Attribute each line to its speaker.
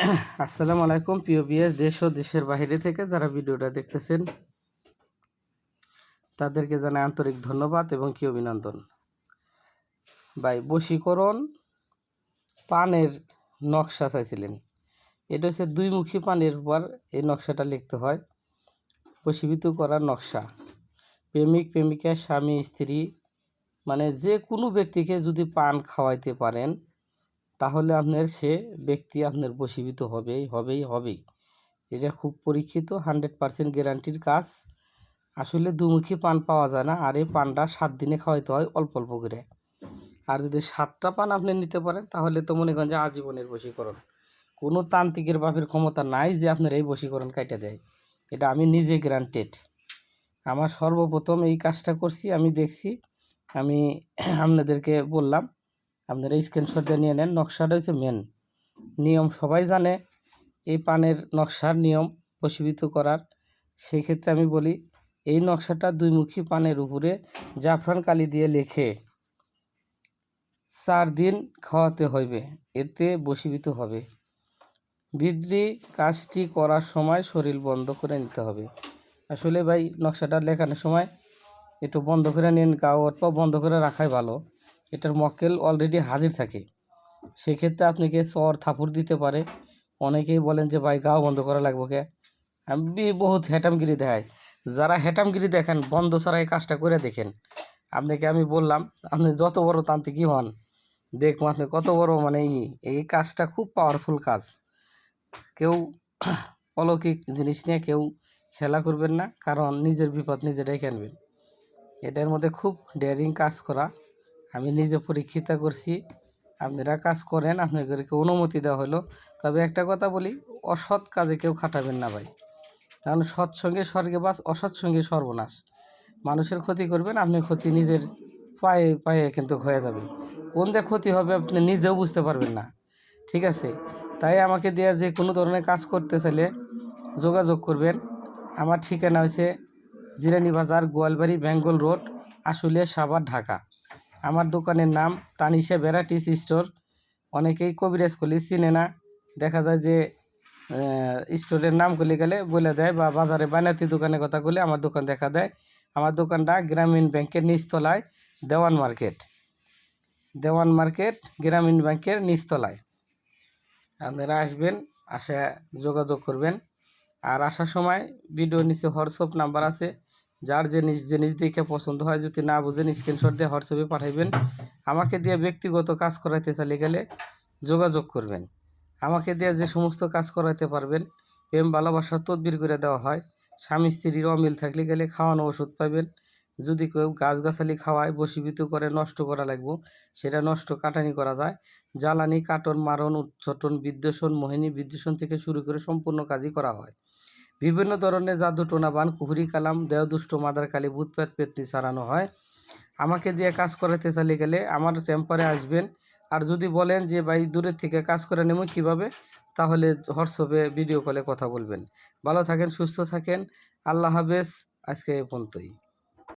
Speaker 1: আসসালামু আলাইকুম প্রিয় ভিউয়ার্স, দেশ ও দেশের বাইরে থেকে যারা ভিডিওটা দেখতেছেন তাদেরকে জানাই আন্তরিক ধন্যবাদ এবং কি অভিনন্দন। ভাই, বশীকরণ পানের নকশা চাইছিলেন। এটা হচ্ছে দুইমুখী পানের উপর এই নকশাটা লিখতে হয়। বশীভূত করার নকশা, প্রেমিক প্রেমিকা, স্বামী স্ত্রী, মানে যে কোনো ব্যক্তিকে যদি পান খাওয়াইতে পারেন তাহলে আপনার সে ব্যক্তি আপনার বশীভূত হবেই। এটা খুব পরীক্ষিত 100% গ্যারান্টির কাজ। আসলে দুমুখী পান পাওয়া যায় না, আর এই পানটা 7 দিনে খাওয়াইতে হয় অল্প অল্প করে। আর যদি 7টা পান আপনি নিতে পারেন তাহলে তো মনে করেন যে আজীবনের বশীকরণ। কোনো তান্ত্রিকের বাপের ক্ষমতা নাই যে আপনার এই বশীকরণ কাইটা দেয়। এটা আমি নিজে গ্যারান্টেড। আমার সর্বপ্রথম এই কাজটা করছি, আমি দেখছি, আমি আপনাদেরকে বললাম, আপনারা স্ক্রিনশটটা নিয়ে নেন। নকশাটা হচ্ছে মেন নিয়ম, সবাই জানে এই পানের নকশার নিয়ম বশীভূত করার। সেই ক্ষেত্রে আমি বলি, এই নকশাটা দুইমুখী পানের উপরে জাফরান কালি দিয়ে লিখে 4 দিন খাওয়াতে হইবে, এতে বশীভূত হবে। বৃদ্ধি কাজটি করার সময় শরীর বন্ধ করে নিতে হবে। আসলে ভাই, নকশাটা লেখানোর সময় একটু বন্ধ করে নিন, গা অথবা বন্ধ করে রাখাই ভালো। এটার মক্কেল অলরেডি হাজির থাকে, সেক্ষেত্রে আপনাকে চর থাপুড় দিতে পারে। অনেকেই বলেন যে ভাই, গাও বন্ধ করা লাগবে কে? আমি বহুত হেটামগিরি দেখাই। যারা হেটামগিরি দেখেন, বন্ধ ছাড়া এই কাজটা করে দেখেন। আপনাকে আমি বললাম, আপনি যত বড় তান্ত্রিকই হন, দেখুন আপনি কত বড়, মানে এই কাজটা খুব পাওয়ারফুল কাজ। কেউ অলৌকিক জিনিস নিয়ে কেউ খেলা করবেন না, কারণ নিজের বিপদ নিজে ডেকে আনবেন। এটার মধ্যে খুব ডেয়ারিং কাজ করা, আমি নিজে পরীক্ষিত করছি। আপনারা কাজ করেন, আপনাদেরকে অনুমতি দেওয়া হলো। তবে একটা কথা বলি, অসৎ কাজে কেউ খাটাবেন না ভাই, কারণ সৎসঙ্গে স্বর্গে বাস, অসৎসঙ্গে সর্বনাশ। মানুষের ক্ষতি করবেন, আপনি ক্ষতি নিজের পায়ে পায়ে কিন্তু হয়ে যাবে। কোন দিয়ে ক্ষতি হবে আপনি নিজেও বুঝতে পারবেন না, ঠিক আছে? তাই আমাকে দিয়ে যে কোনো ধরনের কাজ করতে চাইলে যোগাযোগ করবেন। আমার ঠিকানা হচ্ছে জিরানি বাজার, গোয়ালবাড়ি, বেঙ্গল রোড, আশুলিয়া, সাভার, ঢাকা। আমার দোকানের নাম তানিশা ভ্যারাইটিস স্টোর। অনেকেই কবিরাজ কলি চিনে না, দেখা যায় যে স্টোরের নাম করলে গেলে বলে দেয়, বা বাজারে বানাতি দোকানের কথা বলে আমার দোকান দেখা দেয়। আমার দোকানটা গ্রামীণ ব্যাংকের নিচতলায়, দেওয়ান মার্কেট গ্রামীণ ব্যাংকের নিচতলায়। আপনারা আসবেন, আসে যোগাযোগ করবেন। আর আসার সময় ভিডিওর নিচে হোয়াটসঅ্যাপ নাম্বার আছে, যার যে জিনিস দেখে পছন্দ হয়, যদি না বুঝেন স্ক্রিনশট দিয়ে হোয়াটসঅ্যাপে পাঠাইবেন। আমাকে দিয়ে ব্যক্তিগত কাজ করাইতে চাইলে গেলে যোগাযোগ করবেন। আমাকে দিয়ে যে সমস্ত কাজ করাইতে পারবেন, প্রেম ভালোবাসার তদবির করে দেওয়া হয়। স্বামী স্ত্রীর অমিল থাকলে গেলে খাওয়ানো ওষুধ পাইবেন। যদি কেউ গাছগাছালি খাওয়ায় বশীভূত করে নষ্ট করা লাগবো, সেটা নষ্ট কাটানি করা যায়। জ্বালানি, কাটন, মারণ, উচ্চটন, বিদ্বেষণ, মোহিনী বিদ্বেষণ থেকে শুরু করে সম্পূর্ণ কাজই করা হয়। বিভিন্ন ধরনের জাদু টোনাবান, কুহুরি কালাম, দেহদুষ্ট, মাদার কালী, ভূতপ্রেত, পেতনি সারানো হয়। আমাকে দিয়ে কাজ করাতে চালিয়ে গেলে আমার চেম্বারে আসবেন। আর যদি বলেন যে ভাই দূরের থেকে কাজ করে নেব কীভাবে, তাহলে হোয়াটসঅ্যাপে ভিডিও কলে কথা বলবেন। ভালো থাকেন, সুস্থ থাকেন, আল্লাহ হাফেজ। আজকে এই পর্যন্তই।